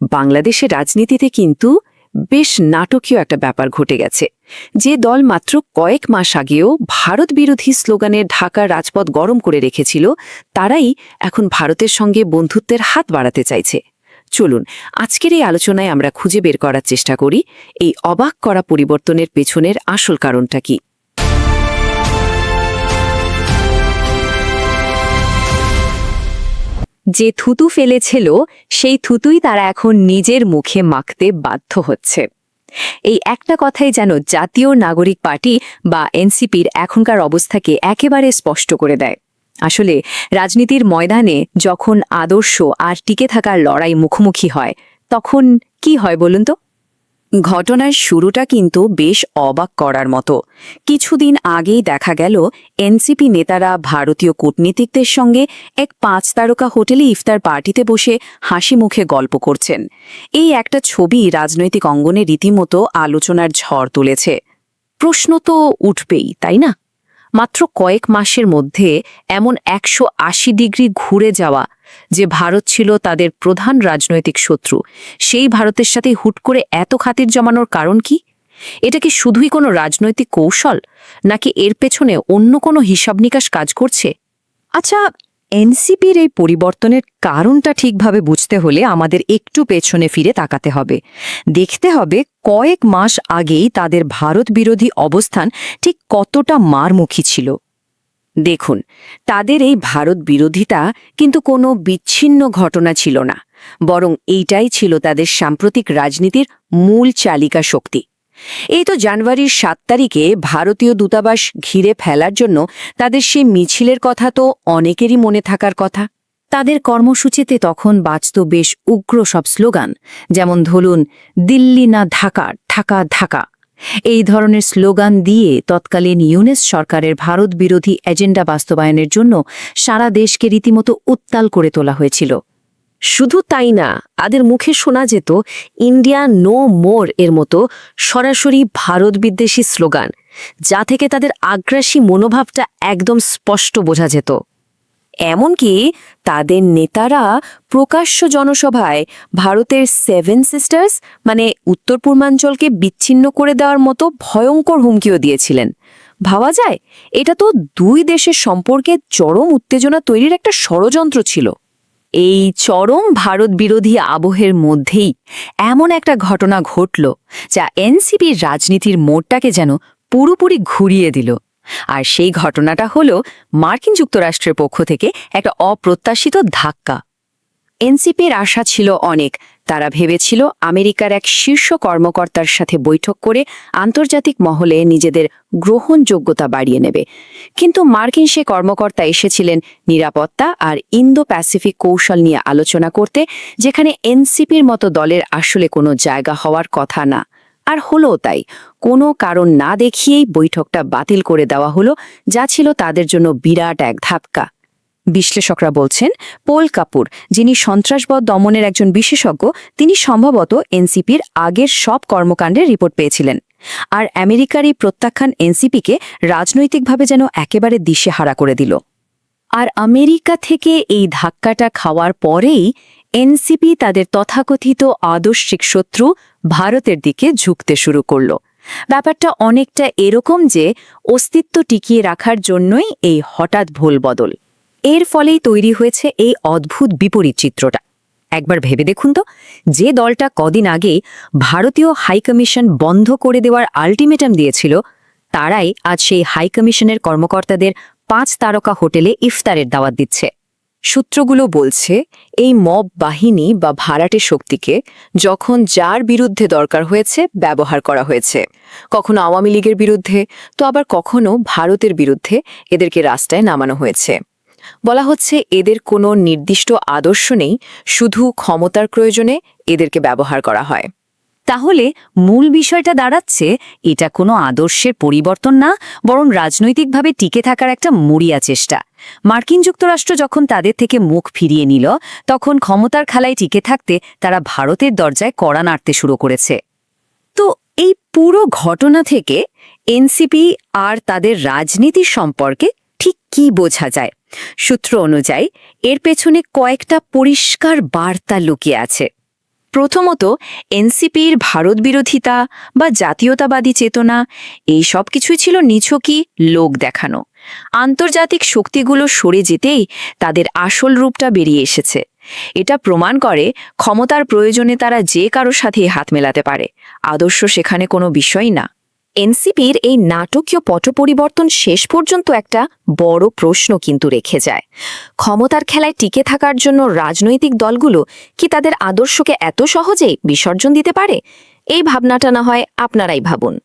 বাংলাদেশের রাজনীতিতে কিন্তু বেশ নাটকীয় একটা ব্যাপার ঘটে গেছে। যে দল মাত্র কয়েক মাস আগেও ভারত বিরোধী স্লোগানে ঢাকার রাজপথ গরম করে রেখেছিল, তারাই এখন ভারতের সঙ্গে বন্ধুত্বের হাত বাড়াতে চাইছে। চলুন আজকের এই আলোচনায় আমরা খুঁজে বের করার চেষ্টা করি এই অবাক করা পরিবর্তনের পেছনের আসল কারণটা কি। যে থুতু ফেলেছিল সেই থুতুই তারা এখন নিজের মুখে মাখতে বাধ্য হচ্ছে। এই একটা কথাই যেন জাতীয় নাগরিক পার্টি বা এনসিপির এখনকার অবস্থাকে একেবারে স্পষ্ট করে দেয়। আসলে রাজনীতির ময়দানে যখন আদর্শ আর টিকে থাকার লড়াই মুখোমুখি হয়, তখন কি হয় বলুন তো? ঘটনার শুরুটা কিন্তু বেশ অবাক করার মতো। কিছুদিন আগেই দেখা গেল এনসিপি নেতারা ভারতীয় কূটনীতিকদের সঙ্গে এক 5 তারকা হোটেলে ইফতার পার্টিতে বসে হাসি মুখে গল্প করছেন। এই একটা ছবি রাজনৈতিক অঙ্গনে রীতিমতো আলোচনার ঝড় তুলেছে। প্রশ্ন তো উঠবেই, তাই না? মাত্র কয়েক মাসের মধ্যে এমন 180 ডিগ্রি ঘুরে যাওয়া, যে ভারত ছিল তাদের প্রধান রাজনৈতিক শত্রু, সেই ভারতের সাথে হুট করে এত খাতির জমানোর কারণ কি? এটা কি শুধুই কোনো রাজনৈতিক কৌশল, নাকি এর পেছনে অন্য কোনো হিসাব নিকাশ কাজ করছে? আচ্ছা, এনসিপির এই পরিবর্তনের কারণটা ঠিকভাবে বুঝতে হলে আমাদের একটু পেছনে ফিরে তাকাতে হবে। দেখতে হবে কয়েক মাস আগেই তাদের ভারত বিরোধী অবস্থান ঠিক কতটা মারমুখী ছিল। দেখুন, তাদের এই ভারত বিরোধিতা কিন্তু কোনো বিচ্ছিন্ন ঘটনা ছিল না, বরং এইটাই ছিল তাদের সাম্প্রতিক রাজনীতির মূল চালিকা শক্তি। এই তো জানুয়ারির 7 তারিখে ভারতীয় দূতাবাস ঘিরে ফেলার জন্য তাদের সেই মিছিলের কথা তো অনেকেরই মনে থাকার কথা। তাদের কর্মসূচিতে তখন বাজত বেশ উগ্র সব স্লোগান, যেমন ধরুন দিল্লি না ঢাকা, ঢাকা ঢাকা। এই ধরনের স্লোগান দিয়ে তৎকালীন ইউনিস সরকারের ভারত বিরোধী এজেন্ডা বাস্তবায়নের জন্য সারা দেশকে রীতিমতো উত্তাল করে তোলা হয়েছিল। শুধু তাই না, তাদের মুখে শোনা যেত ইন্ডিয়া নো মোর এর মতো সরাসরি ভারত বিদ্বেষী স্লোগান, যা থেকে তাদের আগ্রাসী মনোভাবটা একদম স্পষ্ট বোঝা যেত। এমনকি তাদের নেতারা প্রকাশ্য জনসভায় ভারতের 7 সিস্টার্স মানে উত্তর পূর্বাঞ্চলকে বিচ্ছিন্ন করে দেওয়ার মতো ভয়ঙ্কর হুমকিও দিয়েছিলেন। ভাবা যায়, এটা তো দুই দেশের সম্পর্কে চরম উত্তেজনা তৈরির একটা ষড়যন্ত্র ছিল। এই চরম ভারত বিরোধী আবহের মধ্যেই এমন একটা ঘটনা ঘটল, যা এনসিপির রাজনীতির মোড়টাকে যেন পুরোপুরি ঘুরিয়ে দিল। আর সেই ঘটনাটা হলো মার্কিন যুক্তরাষ্ট্রের পক্ষ থেকে একটা অপ্রত্যাশিত ধাক্কা। এনসিপির আশা ছিল অনেক। তারা ভেবেছিল আমেরিকার এক শীর্ষ কর্মকর্তার সাথে বৈঠক করে আন্তর্জাতিক মহলে নিজেদের গ্রহণযোগ্যতা বাড়িয়ে নেবে। কিন্তু মার্কিন সে কর্মকর্তা এসেছিলেন নিরাপত্তা আর ইন্দো প্যাসিফিক কৌশল নিয়ে আলোচনা করতে, যেখানে এনসিপির মতো দলের আসলে কোনো জায়গা হওয়ার কথা না। আর হলো তাই, কোনো কারণ না দেখিয়েই বৈঠকটা বাতিল করে দেওয়া হলো, যা ছিল তাদের জন্য বিরাট এক ধাক্কা। বিশ্লেষকরা বলছেন, পোল কাপুর, যিনি সন্ত্রাসবাদ দমনের একজন বিশেষজ্ঞ, তিনি সম্ভবত এনসিপির আগের সব কর্মকাণ্ডের রিপোর্ট পেয়েছিলেন। আর আমেরিকার এই প্রত্যাখ্যান এনসিপিকে রাজনৈতিকভাবে যেন একেবারে দিশেহারা করে দিল। আর আমেরিকা থেকে এই ধাক্কাটা খাওয়ার পরেই এনসিপি তাদের তথাকথিত আদর্শিক শত্রু ভারতের দিকে ঝুঁকতে শুরু করল। ব্যাপারটা অনেকটা এরকম যে অস্তিত্ব টিকিয়ে রাখার জন্যই এই হঠাৎ ভুল বদল। এর ফলেই তৈরি হয়েছে এই অদ্ভুত বিপরীত চিত্রটা। একবার ভেবে দেখুন তো, যে দলটা কদিন আগে ভারতীয় হাইকমিশন বন্ধ করে দেওয়ার আল্টিমেটাম দিয়েছিল, তারাই আজ সেই হাইকমিশনের কর্মকর্তাদের 5 তারকা হোটেলে ইফতারের দাওয়াত দিচ্ছে। সূত্রগুলো বলছে, এই মব বাহিনী বা ভাড়াটে শক্তিকে যখন যার বিরুদ্ধে দরকার হয়েছে ব্যবহার করা হয়েছে। কখনো আওয়ামী লীগের বিরুদ্ধে, তো আবার কখনো ভারতের বিরুদ্ধে এদেরকে রাস্তায় নামানো হয়েছে। বলা হচ্ছে এদের কোনো নির্দিষ্ট আদর্শ নেই, শুধু ক্ষমতার প্রয়োজনে এদেরকে ব্যবহার করা হয়। তাহলে মূল বিষয়টা দাঁড়াচ্ছে, এটা কোনো আদর্শের পরিবর্তন না, বরং রাজনৈতিকভাবে টিকে থাকার একটা মরিয়া চেষ্টা। মার্কিন যুক্তরাষ্ট্র যখন তাদের থেকে মুখ ফিরিয়ে নিল, তখন ক্ষমতার খেলায় টিকে থাকতে তারা ভারতের দরজায় কড়া নাড়তে শুরু করেছে। তো এই পুরো ঘটনা থেকে এনসিপি আর তাদের রাজনীতির সম্পর্কে ঠিক কি বোঝা যায়? সূত্র অনুযায়ী এর পেছনে কয়েকটা পরিষ্কার বার্তা লুকিয়ে আছে। প্রথমত, এনসিপির ভারত বিরোধিতা বা জাতীয়তাবাদী চেতনা এই সব কিছুই ছিল নিছকই লোক দেখানো। আন্তর্জাতিক শক্তিগুলো সরে যেতেই তাদের আসল রূপটা বেরিয়ে এসেছে। এটা প্রমাণ করে ক্ষমতার প্রয়োজনে তারা যে কারোর সাথেই হাত মেলাতে পারে, আদর্শ সেখানে কোনো বিষয়ই না। এনসিপির এই নাটকীয় পট পরিবর্তন শেষ পর্যন্ত একটা বড় প্রশ্ন কিন্তু রেখে যায়। ক্ষমতার খেলায় টিকে থাকার জন্য রাজনৈতিক দলগুলো কি তাদের আদর্শকে এত সহজেই বিসর্জন দিতে পারে? এই ভাবনাটা না হয় আপনারাই ভাবুন।